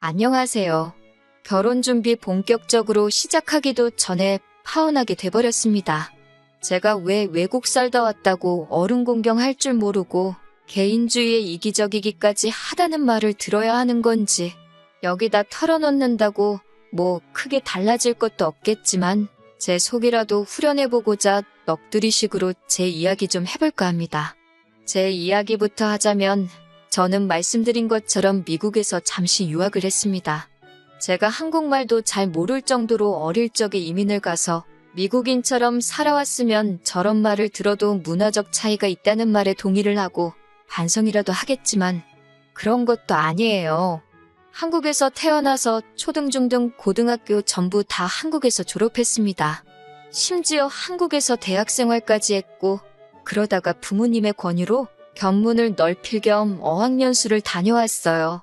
안녕하세요. 결혼 준비 본격적으로 시작하기도 전에 파혼하게 돼버렸습니다. 제가 왜 외국 살다 왔다고 어른 공경할 줄 모르고 개인주의에 이기적이기까지 하다는 말을 들어야 하는 건지, 여기다 털어놓는다고 뭐 크게 달라질 것도 없겠지만 제 속이라도 후련해보고자 넋두리식으로 제 이야기 좀 해볼까 합니다. 제 이야기부터 하자면 저는 말씀드린 것처럼 미국에서 잠시 유학을 했습니다. 제가 한국말도 잘 모를 정도로 어릴 적에 이민을 가서 미국인처럼 살아왔으면 저런 말을 들어도 문화적 차이가 있다는 말에 동의를 하고 반성이라도 하겠지만 그런 것도 아니에요. 한국에서 태어나서 초등, 중등, 고등학교 전부 다 한국에서 졸업했습니다. 심지어 한국에서 대학생활까지 했고, 그러다가 부모님의 권유로 견문을 넓힐 겸 어학연수를 다녀왔어요.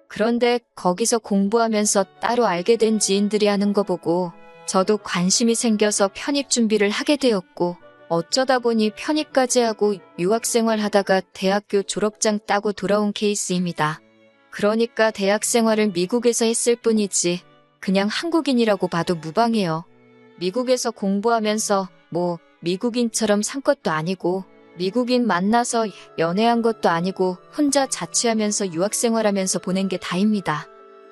그런데 거기서 공부하면서 따로 알게 된 지인들이 하는 거 보고 저도 관심이 생겨서 편입 준비를 하게 되었고, 어쩌다 보니 편입까지 하고 유학생활 하다가 대학교 졸업장 따고 돌아온 케이스입니다. 그러니까 대학생활을 미국에서 했을 뿐이지 그냥 한국인이라고 봐도 무방해요. 미국에서 공부하면서 뭐 미국인처럼 산 것도 아니고 미국인 만나서 연애한 것도 아니고 혼자 자취하면서 유학생활하면서 보낸 게 다입니다.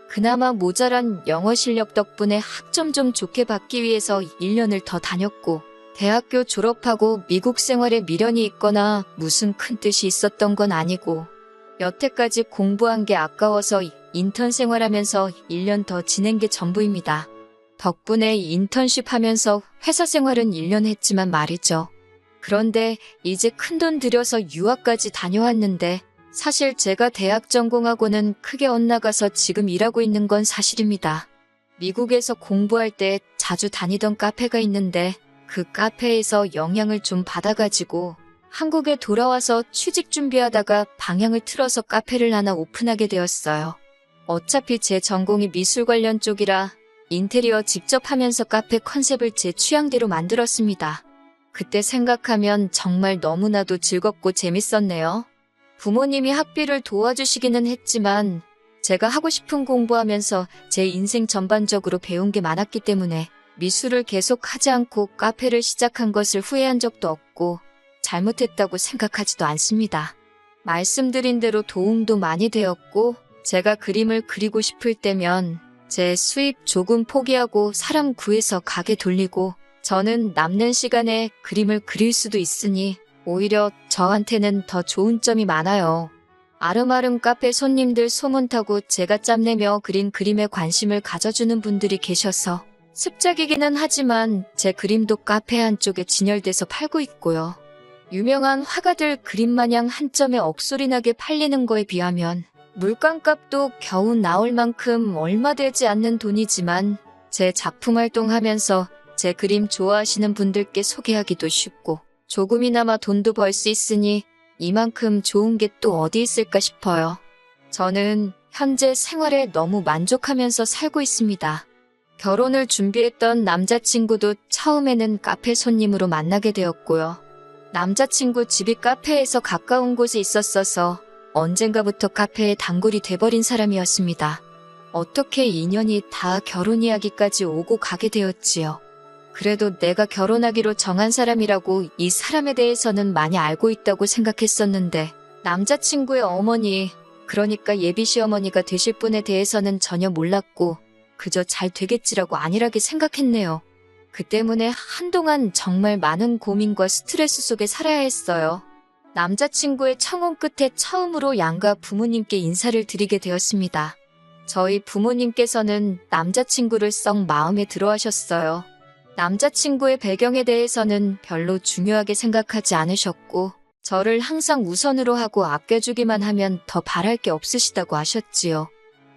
그나마 모자란 영어 실력 덕분에 학점 좀 좋게 받기 위해서 1년을 더 다녔고, 대학교 졸업하고 미국 생활에 미련이 있거나 무슨 큰 뜻이 있었던 건 아니고, 여태까지 공부한 게 아까워서 인턴 생활하면서 1년 더 지낸 게 전부입니다. 덕분에 인턴십 하면서 회사 생활은 1년 했지만 말이죠. 그런데 이제 큰돈 들여서 유학까지 다녀왔는데 사실 제가 대학 전공하고는 크게 엇나가서 지금 일하고 있는 건 사실입니다. 미국에서 공부할 때 자주 다니던 카페가 있는데 그 카페에서 영향을 좀 받아가지고 한국에 돌아와서 취직 준비하다가 방향을 틀어서 카페를 하나 오픈하게 되었어요. 어차피 제 전공이 미술 관련 쪽이라 인테리어 직접 하면서 카페 컨셉을 제 취향대로 만들었습니다. 그때 생각하면 정말 너무나도 즐겁고 재밌었네요. 부모님이 학비를 도와주시기는 했지만 제가 하고 싶은 공부하면서 제 인생 전반적으로 배운 게 많았기 때문에 미술을 계속 하지 않고 카페를 시작한 것을 후회한 적도 없고 잘못했다고 생각하지도 않습니다. 말씀드린 대로 도움도 많이 되었고, 제가 그림을 그리고 싶을 때면 제 수입 조금 포기하고 사람 구해서 가게 돌리고, 저는 남는 시간에 그림을 그릴 수도 있으니 오히려 저한테는 더 좋은 점이 많아요. 아름아름 카페 손님들 소문 타고 제가 짬내며 그린 그림에 관심을 가져주는 분들이 계셔서 습작이기는 하지만 제 그림도 카페 한쪽에 진열돼서 팔고 있고요. 유명한 화가들 그림 마냥 한 점에 억소리나게 팔리는 거에 비하면 물감값도 겨우 나올 만큼 얼마 되지 않는 돈이지만 제 작품 활동하면서 제 그림 좋아하시는 분들께 소개하기도 쉽고 조금이나마 돈도 벌 수 있으니 이만큼 좋은 게 또 어디 있을까 싶어요. 저는 현재 생활에 너무 만족하면서 살고 있습니다. 결혼을 준비했던 남자친구도 처음에는 카페 손님으로 만나게 되었고요. 남자친구 집이 카페에서 가까운 곳에 있었어서 언젠가부터 카페에 단골이 돼버린 사람이었습니다. 어떻게 인연이 다 결혼 이야기까지 오고 가게 되었지요. 그래도 내가 결혼하기로 정한 사람이라고 이 사람에 대해서는 많이 알고 있다고 생각했었는데 남자친구의 어머니, 그러니까 예비 시어머니가 되실 분에 대해서는 전혀 몰랐고 그저 잘 되겠지라고 안일하게 생각했네요. 그 때문에 한동안 정말 많은 고민과 스트레스 속에 살아야 했어요. 남자친구의 청혼 끝에 처음으로 양가 부모님께 인사를 드리게 되었습니다. 저희 부모님께서는 남자친구를 썩 마음에 들어 하셨어요. 남자친구의 배경에 대해서는 별로 중요하게 생각하지 않으셨고 저를 항상 우선으로 하고 아껴주기만 하면 더 바랄 게 없으시다고 하셨지요.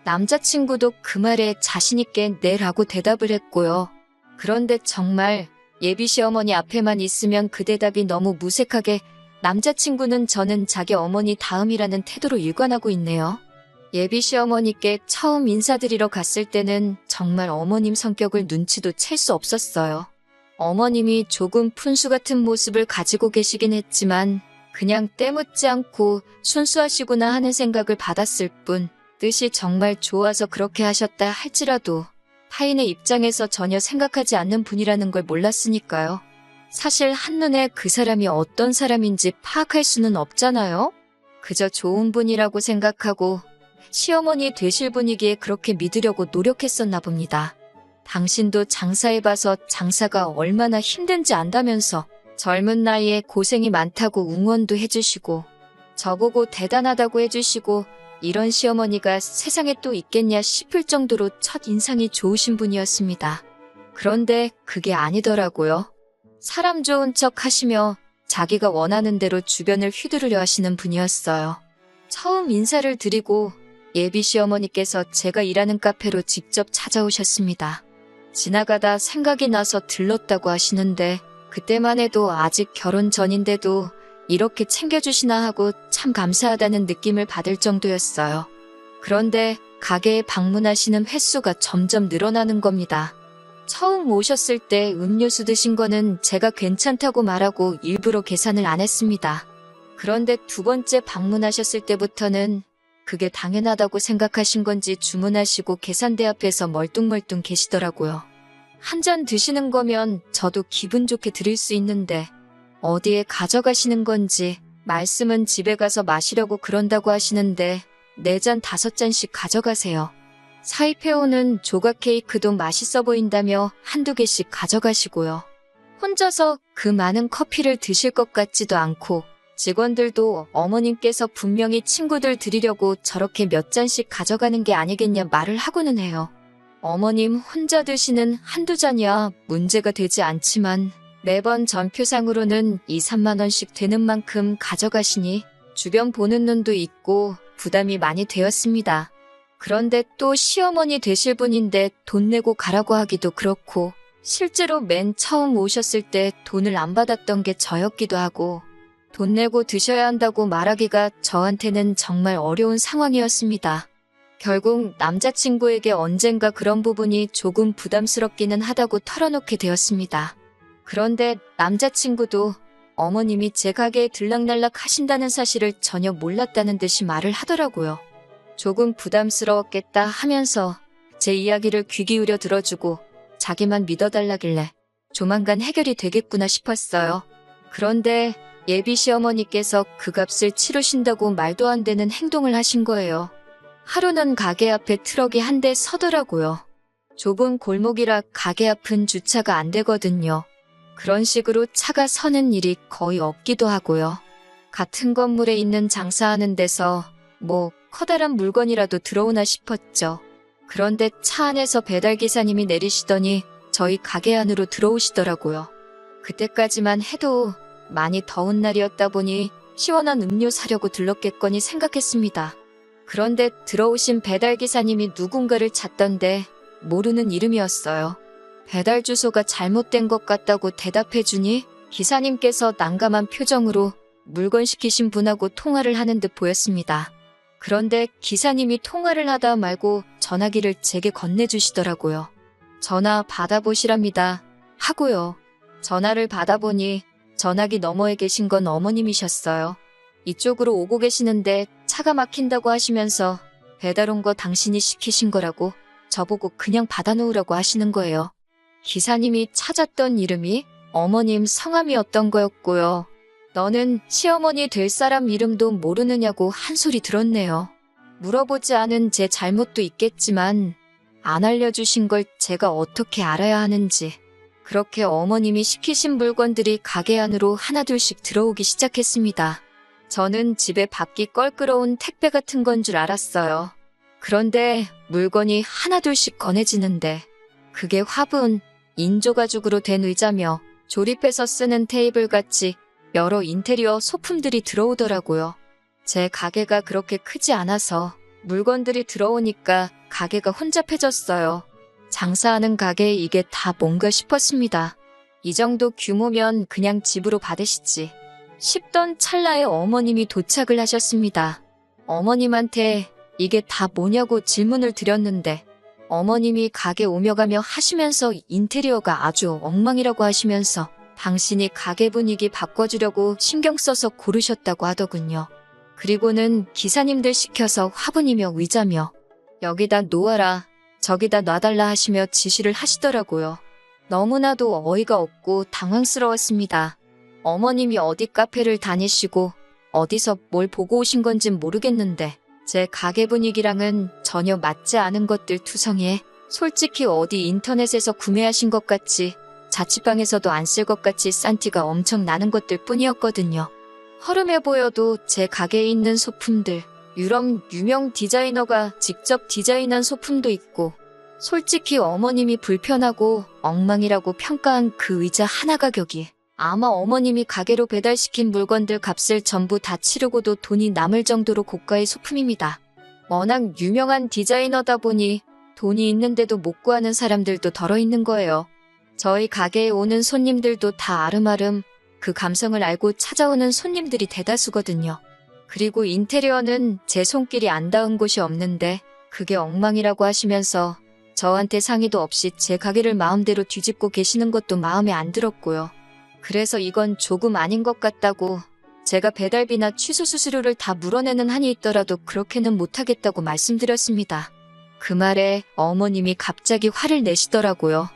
남자친구도 그 말에 자신있게 네라고 대답을 했고요. 그런데 정말 예비 시어머니 앞에만 있으면 그 대답이 너무 무색하게 남자친구는 저는 자기 어머니 다음이라는 태도로 일관하고 있네요. 예비 시어머니께 처음 인사드리러 갔을 때는 정말 어머님 성격을 눈치도 챌 수 없었어요. 어머님이 조금 푼수 같은 모습을 가지고 계시긴 했지만 그냥 때묻지 않고 순수하시구나 하는 생각을 받았을 뿐 뜻이 정말 좋아서 그렇게 하셨다 할지라도 타인의 입장에서 전혀 생각하지 않는 분이라는 걸 몰랐으니까요. 사실 한눈에 그 사람이 어떤 사람인지 파악할 수는 없잖아요. 그저 좋은 분이라고 생각하고 시어머니 되실 분이기에 그렇게 믿으려고 노력했었나 봅니다. 당신도 장사해봐서 장사가 얼마나 힘든지 안다면서 젊은 나이에 고생이 많다고 응원도 해주시고 저보고 대단하다고 해주시고 이런 시어머니가 세상에 또 있겠냐 싶을 정도로 첫 인상이 좋으신 분이었습니다. 그런데 그게 아니더라고요. 사람 좋은 척 하시며 자기가 원하는 대로 주변을 휘두르려 하시는 분이었어요. 처음 인사를 드리고 예비 시어머니께서 제가 일하는 카페로 직접 찾아오셨습니다. 지나가다 생각이 나서 들렀다고 하시는데 그때만 해도 아직 결혼 전인데도 이렇게 챙겨주시나 하고 참 감사하다는 느낌을 받을 정도였어요. 그런데 가게에 방문하시는 횟수가 점점 늘어나는 겁니다. 처음 오셨을 때 음료수 드신 거는 제가 괜찮다고 말하고 일부러 계산을 안 했습니다. 그런데 두 번째 방문하셨을 때부터는 그게 당연하다고 생각하신 건지 주문하시고 계산대 앞에서 멀뚱멀뚱 계시더라고요. 한 잔 드시는 거면 저도 기분 좋게 드릴 수 있는데 어디에 가져가시는 건지 말씀은 집에 가서 마시려고 그런다고 하시는데 4잔 5잔씩 가져가세요. 사입해오는 조각 케이크도 맛있어 보인다며 한두 개씩 가져가시고요. 혼자서 그 많은 커피를 드실 것 같지도 않고 직원들도 어머님께서 분명히 친구들 드리려고 저렇게 몇 잔씩 가져가는 게 아니겠냐 말을 하고는 해요. 어머님 혼자 드시는 한두 잔이야 문제가 되지 않지만 매번 전표상으로는 2, 3만 원씩 되는 만큼 가져가시니 주변 보는 눈도 있고 부담이 많이 되었습니다. 그런데 또 시어머니 되실 분인데 돈 내고 가라고 하기도 그렇고 실제로 맨 처음 오셨을 때 돈을 안 받았던 게 저였기도 하고 돈 내고 드셔야 한다고 말하기가 저한테는 정말 어려운 상황이었습니다. 결국 남자친구에게 언젠가 그런 부분이 조금 부담스럽기는 하다고 털어놓게 되었습니다. 그런데 남자친구도 어머님이 제 가게에 들락날락 하신다는 사실을 전혀 몰랐다는 듯이 말을 하더라고요. 조금 부담스러웠겠다 하면서 제 이야기를 귀 기울여 들어주고 자기만 믿어달라길래 조만간 해결이 되겠구나 싶었어요. 그런데 예비 시어머니께서 그 값을 치르신다고 말도 안 되는 행동을 하신 거예요. 하루는 가게 앞에 트럭이 한 대 서더라고요. 좁은 골목이라 가게 앞은 주차가 안 되거든요. 그런 식으로 차가 서는 일이 거의 없기도 하고요. 같은 건물에 있는 장사하는 데서 뭐 커다란 물건이라도 들어오나 싶었죠. 그런데 차 안에서 배달기사님이 내리시더니 저희 가게 안으로 들어오시더라고요. 그때까지만 해도 많이 더운 날이었다 보니 시원한 음료 사려고 들렀겠거니 생각했습니다. 그런데 들어오신 배달기사님이 누군가를 찾던데 모르는 이름이었어요. 배달 주소가 잘못된 것 같다고 대답해주니 기사님께서 난감한 표정으로 물건 시키신 분하고 통화를 하는 듯 보였습니다. 그런데 기사님이 통화를 하다 말고 전화기를 제게 건네주시더라고요. 전화 받아보시랍니다. 하고요. 전화를 받아보니 전화기 너머에 계신 건 어머님이셨어요. 이쪽으로 오고 계시는데 차가 막힌다고 하시면서 배달 온 거 당신이 시키신 거라고 저보고 그냥 받아놓으라고 하시는 거예요. 기사님이 찾았던 이름이 어머님 성함이었던 거였고요. 너는 시어머니 될 사람 이름도 모르느냐고 한 소리 들었네요. 물어보지 않은 제 잘못도 있겠지만 안 알려주신 걸 제가 어떻게 알아야 하는지. 그렇게 어머님이 시키신 물건들이 가게 안으로 하나둘씩 들어오기 시작했습니다. 저는 집에 밖이 껄끄러운 택배 같은 건 줄 알았어요. 그런데 물건이 하나둘씩 꺼내지는데 그게 화분, 인조가죽으로 된 의자며 조립해서 쓰는 테이블같이 여러 인테리어 소품들이 들어오더라고요. 제 가게가 그렇게 크지 않아서 물건들이 들어오니까 가게가 혼잡해졌어요. 장사하는 가게에 이게 다 뭔가 싶었습니다. 이 정도 규모면 그냥 집으로 받으시지 싶던 찰나에 어머님이 도착을 하셨습니다. 어머님한테 이게 다 뭐냐고 질문을 드렸는데 어머님이 가게 오며 가며 하시면서 인테리어가 아주 엉망이라고 하시면서 당신이 가게 분위기 바꿔주려고 신경 써서 고르셨다고 하더군요. 그리고는 기사님들 시켜서 화분이며 의자며 여기다 놓아라, 저기다 놔달라 하시며 지시를 하시더라고요. 너무나도 어이가 없고 당황스러웠습니다. 어머님이 어디 카페를 다니시고 어디서 뭘 보고 오신 건진 모르겠는데 제 가게 분위기랑은 전혀 맞지 않은 것들 투성이에 솔직히 어디 인터넷에서 구매하신 것 같이 자취방에서도 안 쓸 것 같이 싼 티가 엄청 나는 것들 뿐이었거든요. 허름해 보여도 제 가게에 있는 소품들, 유럽 유명 디자이너가 직접 디자인한 소품도 있고 솔직히 어머님이 불편하고 엉망이라고 평가한 그 의자 하나 가격이 아마 어머님이 가게로 배달시킨 물건들 값을 전부 다 치르고도 돈이 남을 정도로 고가의 소품입니다. 워낙 유명한 디자이너다 보니 돈이 있는데도 못 구하는 사람들도 덜어 있는 거예요. 저희 가게에 오는 손님들도 다 아름아름 그 감성을 알고 찾아오는 손님들이 대다수거든요. 그리고 인테리어는 제 손길이 안 닿은 곳이 없는데 그게 엉망이라고 하시면서 저한테 상의도 없이 제 가게를 마음대로 뒤집고 계시는 것도 마음에 안 들었고요. 그래서 이건 조금 아닌 것 같다고 제가 배달비나 취소 수수료를 다 물어내는 한이 있더라도 그렇게는 못하겠다고 말씀드렸습니다. 그 말에 어머님이 갑자기 화를 내시더라고요.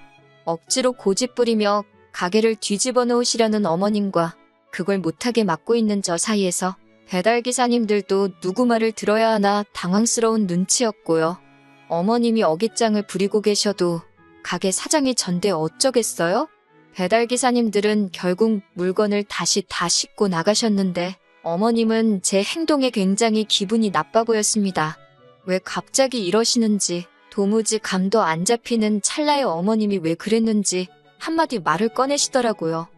억지로 고집 부리며 가게를 뒤집어 놓으시려는 어머님과 그걸 못하게 막고 있는 저 사이에서 배달기사님들도 누구 말을 들어야 하나 당황스러운 눈치였고요. 어머님이 어깃장을 부리고 계셔도 가게 사장이 전대 어쩌겠어요? 배달기사님들은 결국 물건을 다시 다 싣고 나가셨는데 어머님은 제 행동에 굉장히 기분이 나빠 보였습니다. 왜 갑자기 이러시는지 도무지 감도 안 잡히는 찰나에 어머님이 왜 그랬는지 한마디 말을 꺼내시더라고요.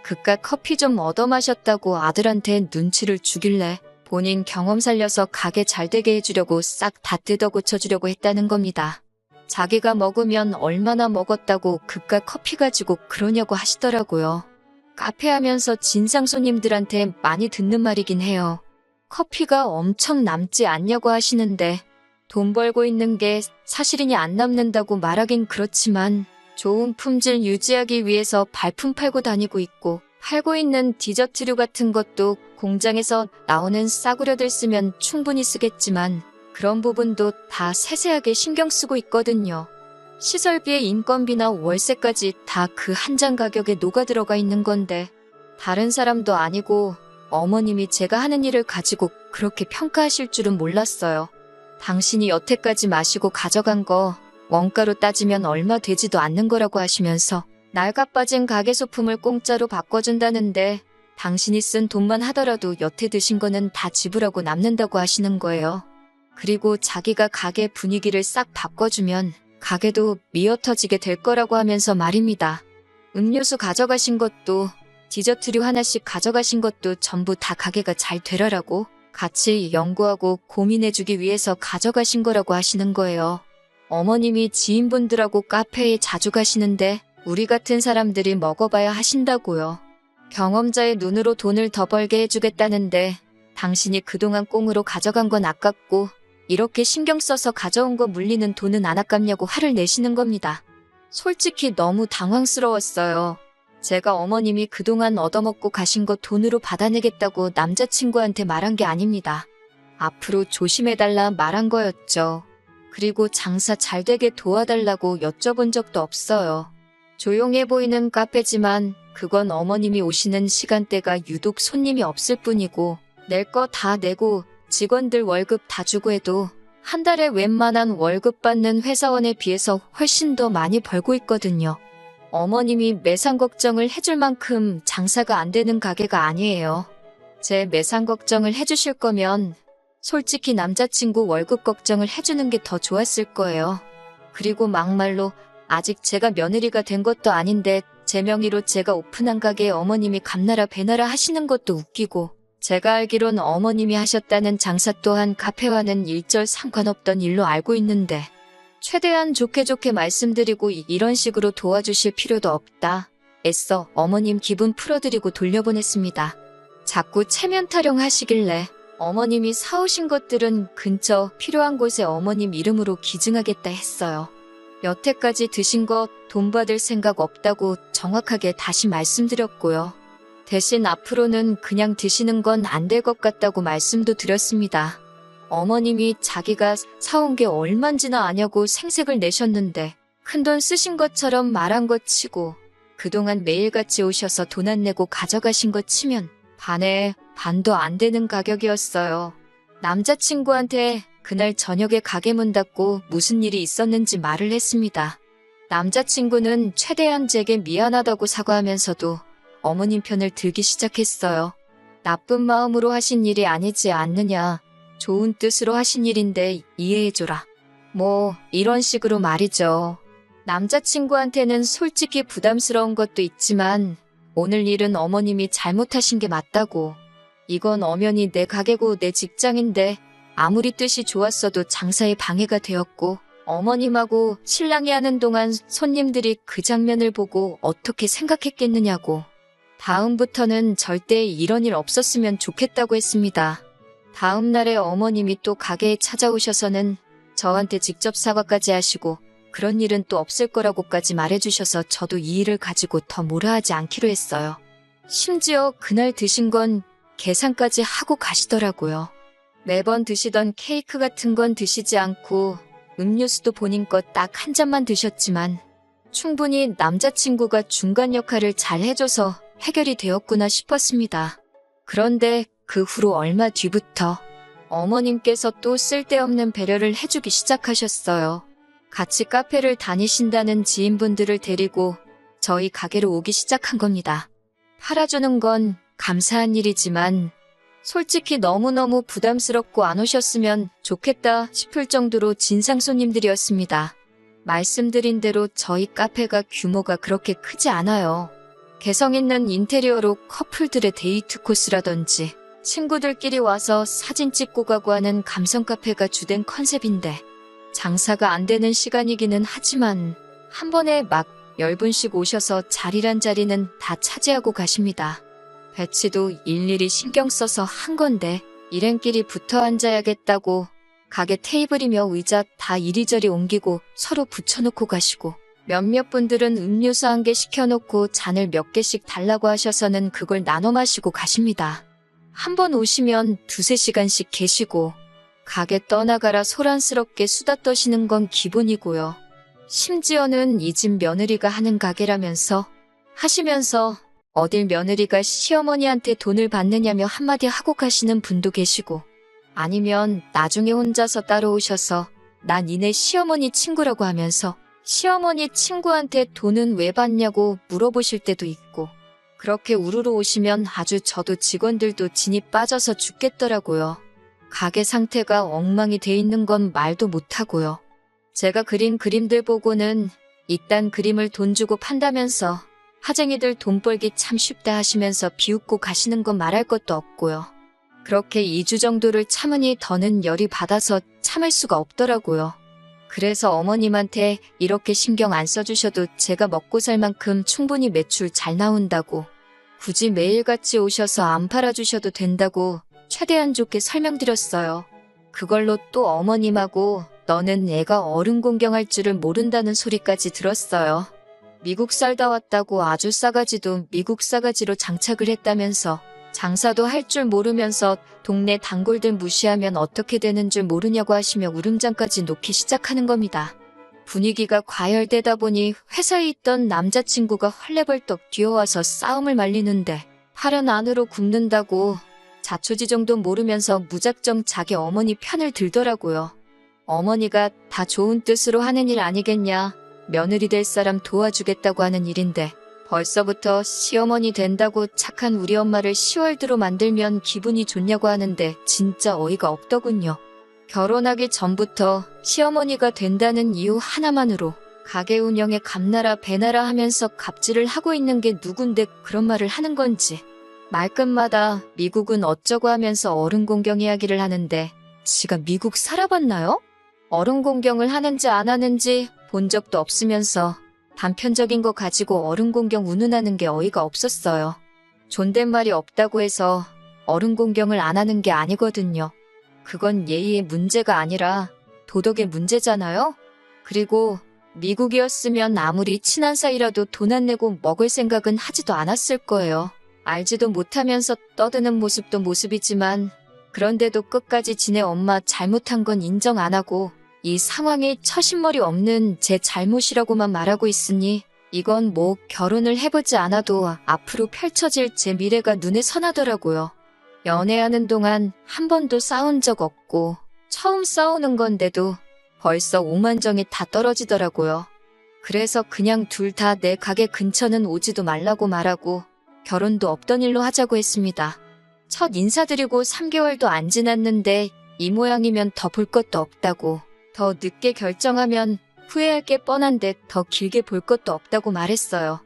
그깟 커피 좀 얻어 마셨다고 아들한테 눈치를 주길래 본인 경험 살려서 가게 잘 되게 해주려고 싹 다 뜯어 고쳐주려고 했다는 겁니다. 자기가 먹으면 얼마나 먹었다고 그깟 커피 가지고 그러냐고 하시더라고요. 카페 하면서 진상 손님들한테 많이 듣는 말이긴 해요. 커피가 엄청 남지 않냐고 하시는데 돈 벌고 있는 게 사실이니 안 남는다고 말하긴 그렇지만 좋은 품질 유지하기 위해서 발품 팔고 다니고 있고 팔고 있는 디저트류 같은 것도 공장에서 나오는 싸구려들 쓰면 충분히 쓰겠지만 그런 부분도 다 세세하게 신경 쓰고 있거든요. 시설비에 인건비나 월세까지 다 그 한 잔 가격에 녹아 들어가 있는 건데 다른 사람도 아니고 어머님이 제가 하는 일을 가지고 그렇게 평가하실 줄은 몰랐어요. 당신이 여태까지 마시고 가져간 거 원가로 따지면 얼마 되지도 않는 거라고 하시면서 낡아빠진 가게 소품을 공짜로 바꿔준다는데 당신이 쓴 돈만 하더라도 여태 드신 거는 다 지불하고 남는다고 하시는 거예요. 그리고 자기가 가게 분위기를 싹 바꿔주면 가게도 미어터지게 될 거라고 하면서 말입니다. 음료수 가져가신 것도 디저트류 하나씩 가져가신 것도 전부 다 가게가 잘 되라라고 같이 연구하고 고민해주기 위해서 가져가신 거라고 하시는 거예요. 어머님이 지인분들하고 카페에 자주 가시는데 우리 같은 사람들이 먹어봐야 하신다고요. 경험자의 눈으로 돈을 더 벌게 해주겠다는데 당신이 그동안 꽁으로 가져간 건 아깝고 이렇게 신경 써서 가져온 거 물리는 돈은 안 아깝냐고 화를 내시는 겁니다. 솔직히 너무 당황스러웠어요. 제가 어머님이 그동안 얻어먹고 가신 거 돈으로 받아내겠다고 남자친구한테 말한 게 아닙니다. 앞으로 조심해달라 말한 거였죠. 그리고 장사 잘 되게 도와달라고 여쭤본 적도 없어요. 조용해 보이는 카페지만 그건 어머님이 오시는 시간대가 유독 손님이 없을 뿐이고 낼 거 다 내고 직원들 월급 다 주고 해도 한 달에 웬만한 월급 받는 회사원에 비해서 훨씬 더 많이 벌고 있거든요. 어머님이 매상 걱정을 해줄 만큼 장사가 안 되는 가게가 아니에요. 제 매상 걱정을 해주실 거면 솔직히 남자친구 월급 걱정을 해주는 게 더 좋았을 거예요. 그리고 막말로 아직 제가 며느리가 된 것도 아닌데 제 명의로 제가 오픈한 가게에 어머님이 감나라 배나라 하시는 것도 웃기고 제가 알기론 어머님이 하셨다는 장사 또한 카페와는 일절 상관없던 일로 알고 있는데 최대한 좋게 말씀드리고 이런 식으로 도와주실 필요도 없다. 애써 어머님 기분 풀어드리고 돌려보냈습니다. 자꾸 체면 타령하시길래 어머님이 사오신 것들은 근처 필요한 곳에 어머님 이름으로 기증하겠다 했어요. 여태까지 드신 거 돈 받을 생각 없다고 정확하게 다시 말씀드렸고요. 대신 앞으로는 그냥 드시는 건 안 될 것 같다고 말씀도 드렸습니다. 어머님이 자기가 사온 게 얼만지나 아냐고 생색을 내셨는데 큰돈 쓰신 것처럼 말한 것 치고 그동안 매일같이 오셔서 돈 안 내고 가져가신 것 치면 반에 반도 안 되는 가격이었어요. 남자친구한테 그날 저녁에 가게 문 닫고 무슨 일이 있었는지 말을 했습니다. 남자친구는 최대한 제게 미안하다고 사과하면서도 어머님 편을 들기 시작했어요. 나쁜 마음으로 하신 일이 아니지 않느냐. 좋은 뜻으로 하신 일인데 이해해줘라. 뭐 이런 식으로 말이죠. 남자친구한테는 솔직히 부담스러운 것도 있지만 오늘 일은 어머님이 잘못하신 게 맞다고. 이건 엄연히 내 가게고 내 직장인데 아무리 뜻이 좋았어도 장사에 방해가 되었고 어머님하고 신랑이 하는 동안 손님들이 그 장면을 보고 어떻게 생각했겠느냐고. 다음부터는 절대 이런 일 없었으면 좋겠다고 했습니다. 다음 날에 어머님이 또 가게에 찾아오셔서는 저한테 직접 사과까지 하시고 그런 일은 또 없을 거라고까지 말해주셔서 저도 이 일을 가지고 더 뭐라 하지 않기로 했어요. 심지어 그날 드신 건 계산까지 하고 가시더라고요. 매번 드시던 케이크 같은 건 드시지 않고 음료수도 본인 것 딱 한 잔만 드셨지만 충분히 남자친구가 중간 역할을 잘 해줘서 해결이 되었구나 싶었습니다. 그런데 그 후로 얼마 뒤부터 어머님께서 또 쓸데없는 배려를 해주기 시작하셨어요. 같이 카페를 다니신다는 지인분들을 데리고 저희 가게로 오기 시작한 겁니다. 팔아주는 건 감사한 일이지만 솔직히 너무너무 부담스럽고 안 오셨으면 좋겠다 싶을 정도로 진상 손님들이었습니다. 말씀드린 대로 저희 카페가 규모가 그렇게 크지 않아요. 개성 있는 인테리어로 커플들의 데이트 코스라든지 친구들끼리 와서 사진 찍고 가고 하는 감성 카페가 주된 컨셉인데 장사가 안 되는 시간이기는 하지만 한 번에 막 10분씩 오셔서 자리란 자리는 다 차지하고 가십니다. 배치도 일일이 신경 써서 한 건데 일행끼리 붙어 앉아야겠다고 가게 테이블이며 의자 다 이리저리 옮기고 서로 붙여놓고 가시고 몇몇 분들은 음료수 1개 시켜놓고 잔을 몇 개씩 달라고 하셔서는 그걸 나눠 마시고 가십니다. 한 번 오시면 2~3시간씩 계시고 가게 떠나가라 소란스럽게 수다 떠시는 건 기본이고요. 심지어는 이 집 며느리가 하는 가게라면서 하시면서 어딜 며느리가 시어머니한테 돈을 받느냐며 한마디 하고 가시는 분도 계시고 아니면 나중에 혼자서 따로 오셔서 나 니네 시어머니 친구라고 하면서 시어머니 친구한테 돈은 왜 받냐고 물어보실 때도 있고 그렇게 우르르 오시면 아주 저도 직원들도 진이 빠져서 죽겠더라고요. 가게 상태가 엉망이 돼 있는 건 말도 못하고요. 제가 그린 그림들 보고는 이딴 그림을 돈 주고 판다면서 하쟁이들 돈 벌기 참 쉽다 하시면서 비웃고 가시는 건 말할 것도 없고요. 그렇게 2주 정도를 참으니 더는 열이 받아서 참을 수가 없더라고요. 그래서 어머님한테 이렇게 신경 안 써주셔도 제가 먹고 살 만큼 충분히 매출 잘 나온다고 굳이 매일같이 오셔서 안 팔아주셔도 된다고 최대한 좋게 설명드렸어요. 그걸로 또 어머님하고 너는 애가 어른 공경할 줄을 모른다는 소리까지 들었어요. 미국 살다 왔다고 아주 싸가지도 미국 싸가지로 장착을 했다면서 장사도 할 줄 모르면서 동네 단골들 무시하면 어떻게 되는 줄 모르냐고 하시며 울음장까지 놓기 시작하는 겁니다. 분위기가 과열되다 보니 회사에 있던 남자친구가 헐레벌떡 뛰어와서 싸움을 말리는데 팔은 안으로 굽는다고 자초지 정도 모르면서 무작정 자기 어머니 편을 들더라고요. 어머니가 다 좋은 뜻으로 하는 일 아니겠냐. 며느리 될 사람 도와주겠다고 하는 일인데 벌써부터 시어머니 된다고 착한 우리 엄마를 시월드로 만들면 기분이 좋냐고 하는데 진짜 어이가 없더군요. 결혼하기 전부터 시어머니가 된다는 이유 하나만으로 가게 운영에 감나라 배나라 하면서 갑질을 하고 있는 게 누군데 그런 말을 하는 건지. 말끝마다 미국은 어쩌고 하면서 어른 공경 이야기를 하는데 지가 미국 살아봤나요? 어른 공경을 하는지 안 하는지 본 적도 없으면서 단편적인 거 가지고 어른 공경 운운하는 게 어이가 없었어요. 존댓말이 없다고 해서 어른 공경을 안 하는 게 아니거든요. 그건 예의의 문제가 아니라 도덕의 문제잖아요. 그리고 미국이었으면 아무리 친한 사이라도 돈 안 내고 먹을 생각은 하지도 않았을 거예요. 알지도 못하면서 떠드는 모습도 모습이지만 그런데도 끝까지 지네 엄마 잘못한 건 인정 안 하고 이 상황이 처신머리 없는 제 잘못이라고만 말하고 있으니 이건 뭐 결혼을 해보지 않아도 앞으로 펼쳐질 제 미래가 눈에 선하더라고요. 연애하는 동안 한 번도 싸운 적 없고 처음 싸우는 건데도 벌써 오만정이 다 떨어지더라고요. 그래서 그냥 둘 다 내 가게 근처는 오지도 말라고 말하고 결혼도 없던 일로 하자고 했습니다. 첫 인사드리고 3개월도 안 지났는데 이 모양이면 더 볼 것도 없다고, 더 늦게 결정하면 후회할 게 뻔한데 더 길게 볼 것도 없다고 말했어요.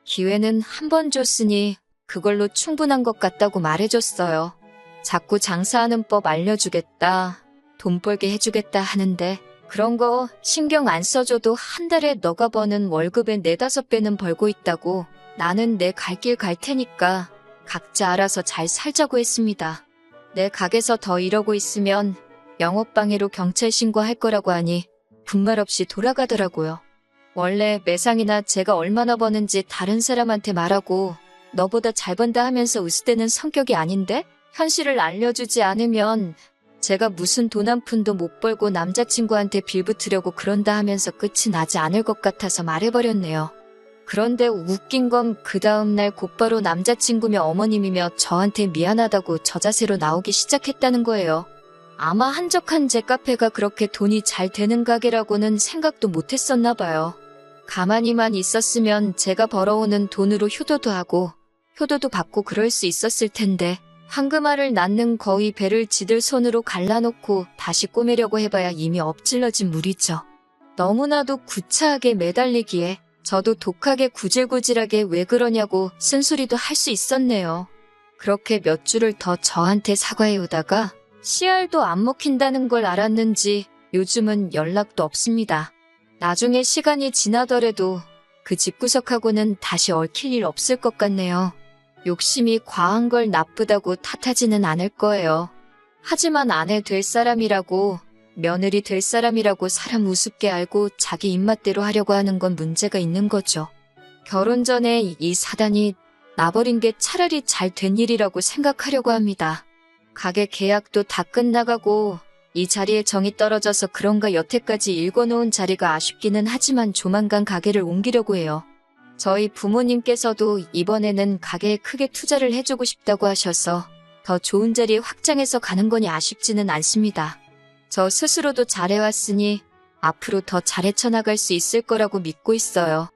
기회는 한 번 줬으니 그걸로 충분한 것 같다고 말해줬어요. 자꾸 장사하는 법 알려주겠다, 돈 벌게 해주겠다 하는데 그런 거 신경 안 써줘도 한 달에 너가 버는 월급의 4~5배는 벌고 있다고, 나는 내 갈 길 갈 테니까 각자 알아서 잘 살자고 했습니다. 내 가게에서 더 이러고 있으면 영업방해로 경찰 신고할 거라고 하니 분말 없이 돌아가더라고요. 원래 매상이나 제가 얼마나 버는지 다른 사람한테 말하고 너보다 잘 번다 하면서 으스대는 성격이 아닌데 현실을 알려주지 않으면 제가 무슨 돈 한 푼도 못 벌고 남자친구한테 빌붙으려고 그런다 하면서 끝이 나지 않을 것 같아서 말해버렸네요. 그런데 웃긴 건 그 다음날 곧바로 남자친구며 어머님이며 저한테 미안하다고 저 자세로 나오기 시작했다는 거예요. 아마 한적한 제 카페가 그렇게 돈이 잘 되는 가게라고는 생각도 못했었나 봐요. 가만히만 있었으면 제가 벌어오는 돈으로 효도도 하고 효도도 받고 그럴 수 있었을 텐데 황금알을 낳는 거위 배를 지들 손으로 갈라놓고 다시 꼬매려고 해봐야 이미 엎질러진 물이죠. 너무나도 구차하게 매달리기에 저도 독하게 구질구질하게 왜 그러냐고 쓴소리도 할 수 있었네요. 그렇게 몇 줄을 더 저한테 사과해오다가 씨알도 안 먹힌다는 걸 알았는지 요즘은 연락도 없습니다. 나중에 시간이 지나더라도 그 집구석하고는 다시 얽힐 일 없을 것 같네요. 욕심이 과한 걸 나쁘다고 탓하지는 않을 거예요. 하지만 아내 될 사람이라고, 며느리 될 사람이라고 사람 우습게 알고 자기 입맛대로 하려고 하는 건 문제가 있는 거죠. 결혼 전에 이 사단이 나버린 게 차라리 잘 된 일이라고 생각하려고 합니다. 가게 계약도 다 끝나가고 이 자리에 정이 떨어져서 그런가 여태까지 읽어놓은 자리가 아쉽기는 하지만 조만간 가게를 옮기려고 해요. 저희 부모님께서도 이번에는 가게에 크게 투자를 해주고 싶다고 하셔서 더 좋은 자리 확장해서 가는 거니 아쉽지는 않습니다. 저 스스로도 잘해왔으니 앞으로 더 잘 헤쳐나갈 수 있을 거라고 믿고 있어요.